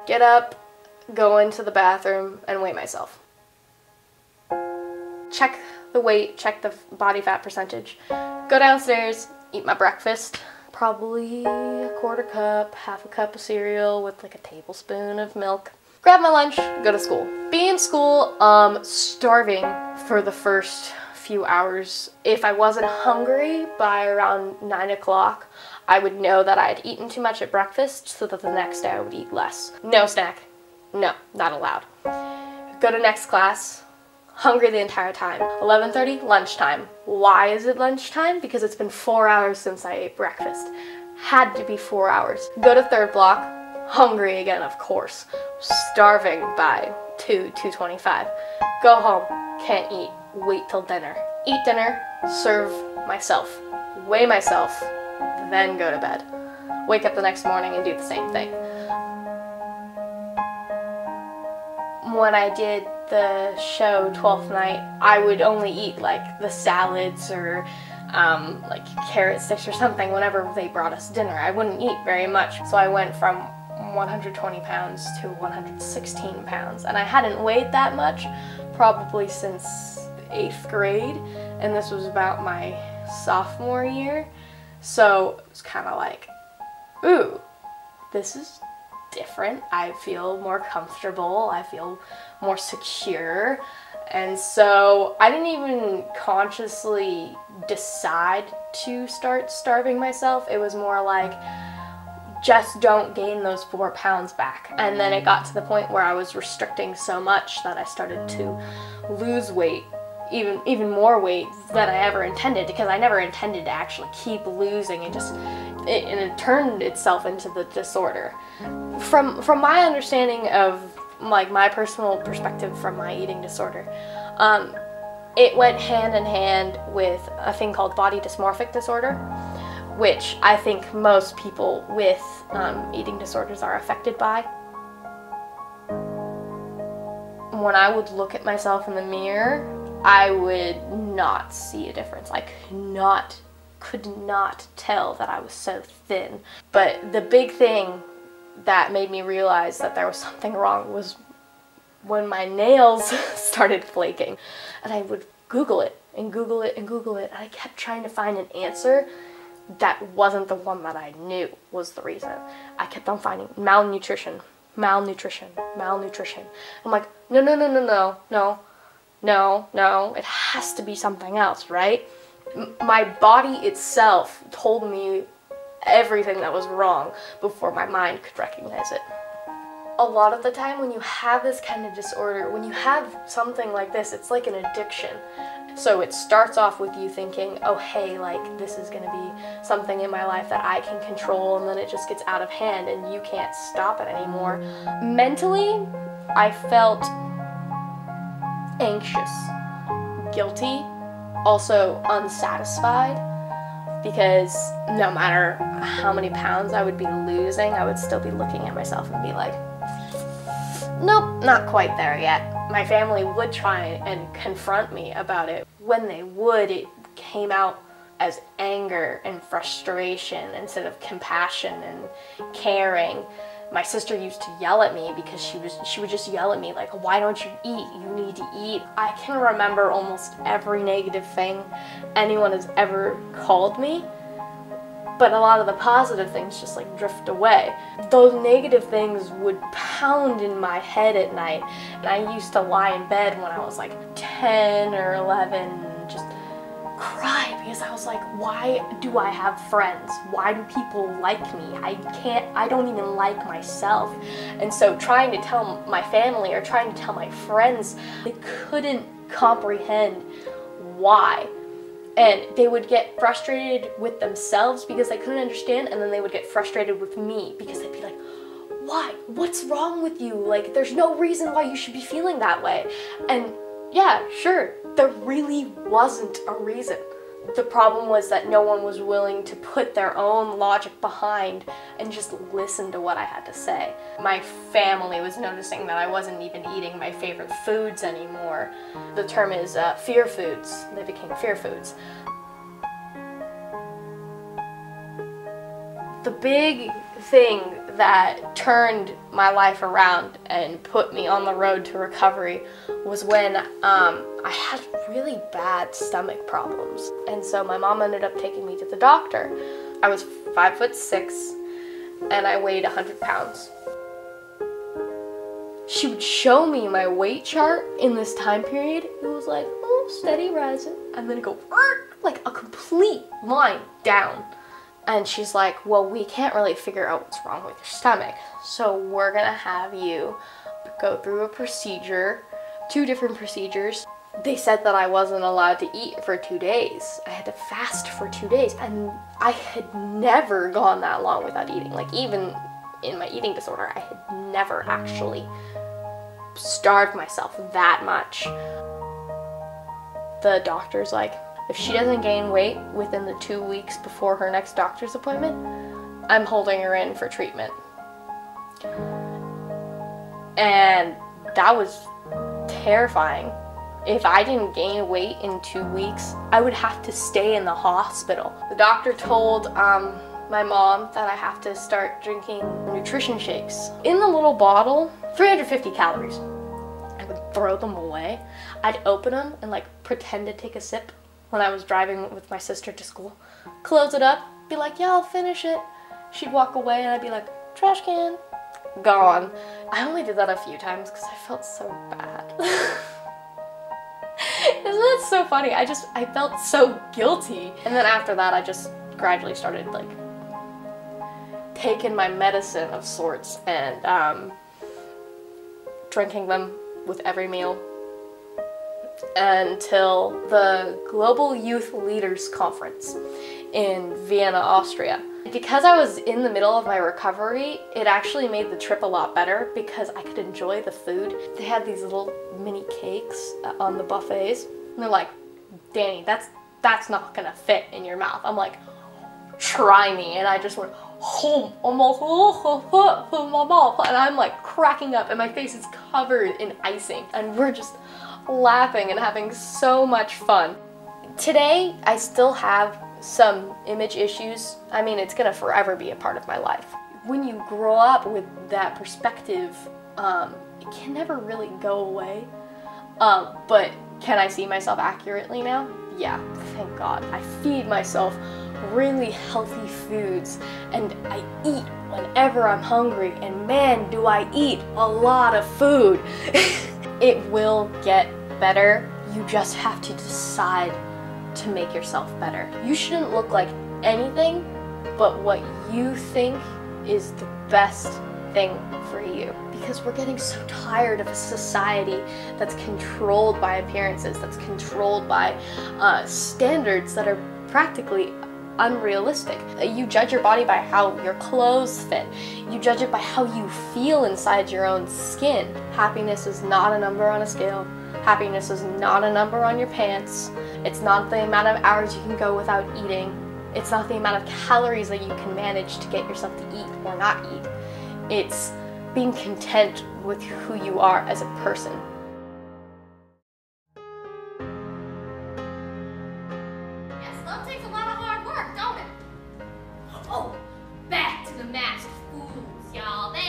Get up, go into the bathroom, and weigh myself. Check the weight, check the body fat percentage. Go downstairs, eat my breakfast. Probably a quarter cup, half a cup of cereal with like a tablespoon of milk. Grab my lunch, go to school. Be in school, starving for the first few hours. If I wasn't hungry by around 9 o'clock, I would know that I had eaten too much at breakfast so that the next day I would eat less. No snack. No, not allowed. Go to next class. Hungry the entire time. 11:30, lunchtime. Why is it lunchtime? Because it's been 4 hours since I ate breakfast. Had to be 4 hours. Go to third block. Hungry again, of course. Starving by 2:25. Go home. Can't eat. Wait till dinner. Eat dinner. Serve myself. Weigh myself. Then go to bed. Wake up the next morning and do the same thing. When I did the show 12th Night, I would only eat like the salads or like carrot sticks or something whenever they brought us dinner. I wouldn't eat very much. So I went from 120 pounds to 116 pounds. And I hadn't weighed that much probably since 8th grade. And this was about my sophomore year. So it was kind of like, ooh, this is different. I feel more comfortable. I feel more secure. And so I didn't even consciously decide to start starving myself. It was more like, just don't gain those 4 pounds back. And then it got to the point where I was restricting so much that I started to lose weight, even more weight than I ever intended, because I never intended to actually keep losing. It turned itself into the disorder. From my understanding of like my personal perspective from my eating disorder, it went hand in hand with a thing called body dysmorphic disorder, which I think most people with eating disorders are affected by. When I would look at myself in the mirror, I would not see a difference. I could not tell that I was so thin. But the big thing that made me realize that there was something wrong was when my nails started flaking. And I would Google it and Google it and Google it. And I kept trying to find an answer that wasn't the one that I knew was the reason. I kept on finding malnutrition. I'm like, no, it has to be something else, right? My body itself told me everything that was wrong before my mind could recognize it. A lot of the time when you have this kind of disorder, when you have something like this, it's like an addiction. So it starts off with you thinking, oh hey, like this is gonna be something in my life that I can control, and then it just gets out of hand and you can't stop it anymore. Mentally, I felt anxious, guilty, also unsatisfied, because no matter how many pounds I would be losing, I would still be looking at myself and be like, nope, not quite there yet. My family would try and confront me about it. When they would, it came out as anger and frustration instead of compassion and caring. My sister used to yell at me because she would just yell at me like, why don't you eat? You need to eat. I can remember almost every negative thing anyone has ever called me, but a lot of the positive things just like drift away. Those negative things would pound in my head at night, and I used to lie in bed when I was like 10 or 11 and just cry because I was like, why do I have friends? Why do people like me? I don't even like myself. And so trying to tell my family or trying to tell my friends, they couldn't comprehend why. And they would get frustrated with themselves because they couldn't understand, and then they would get frustrated with me because they'd be like, why? What's wrong with you? Like, there's no reason why you should be feeling that way. And yeah, sure, there really wasn't a reason. The problem was that no one was willing to put their own logic behind and just listen to what I had to say. My family was noticing that I wasn't even eating my favorite foods anymore. The term is fear foods. They became fear foods. The big thing that turned my life around and put me on the road to recovery was when I had really bad stomach problems. And so my mom ended up taking me to the doctor. I was 5'6" and I weighed 100 pounds. She would show me my weight chart in this time period. It was like, oh, steady rising. And then it go like a complete line down. And she's like, well, we can't really figure out what's wrong with your stomach. So we're gonna have you go through a procedure, 2 different procedures. They said that I wasn't allowed to eat for 2 days. I had to fast for 2 days. And I had never gone that long without eating. Like, even in my eating disorder, I had never actually starved myself that much. The doctor's like, if she doesn't gain weight within the 2 weeks before her next doctor's appointment, I'm holding her in for treatment. And that was terrifying. If I didn't gain weight in 2 weeks, I would have to stay in the hospital. The doctor told my mom that I have to start drinking nutrition shakes. In the little bottle, 350 calories. I would throw them away. I'd open them and like pretend to take a sip when I was driving with my sister to school. Close it up, be like, yeah, I'll finish it. She'd walk away and I'd be like, trash can, gone. I only did that a few times because I felt so bad. Isn't that so funny? I felt so guilty. And then after that, I just gradually started like taking my medicine of sorts and drinking them with every meal until the Global Youth Leaders Conference in Vienna, Austria. Because I was in the middle of my recovery, it actually made the trip a lot better because I could enjoy the food. They had these little mini cakes on the buffets. And they're like, Dani, that's not gonna fit in your mouth. I'm like, try me. And I just went, and I'm like cracking up and my face is covered in icing. And we're just laughing and having so much fun. Today, I still have some image issues. I mean, it's gonna forever be a part of my life. When you grow up with that perspective, it can never really go away. But can I see myself accurately now? Yeah, thank God. I feed myself really healthy foods and I eat whenever I'm hungry, and man, do I eat a lot of food. It will get better. You just have to decide to make yourself better. You shouldn't look like anything but what you think is the best thing for you, because we're getting so tired of a society that's controlled by appearances, that's controlled by standards that are practically unrealistic. You judge your body by how your clothes fit. You judge it by how you feel inside your own skin. Happiness is not a number on a scale. Happiness is not a number on your pants. It's not the amount of hours you can go without eating. It's not the amount of calories that you can manage to get yourself to eat or not eat. It's being content with who you are as a person. Yes, love takes a lot of hard work, don't it? Oh, back to the masked fools, y'all. They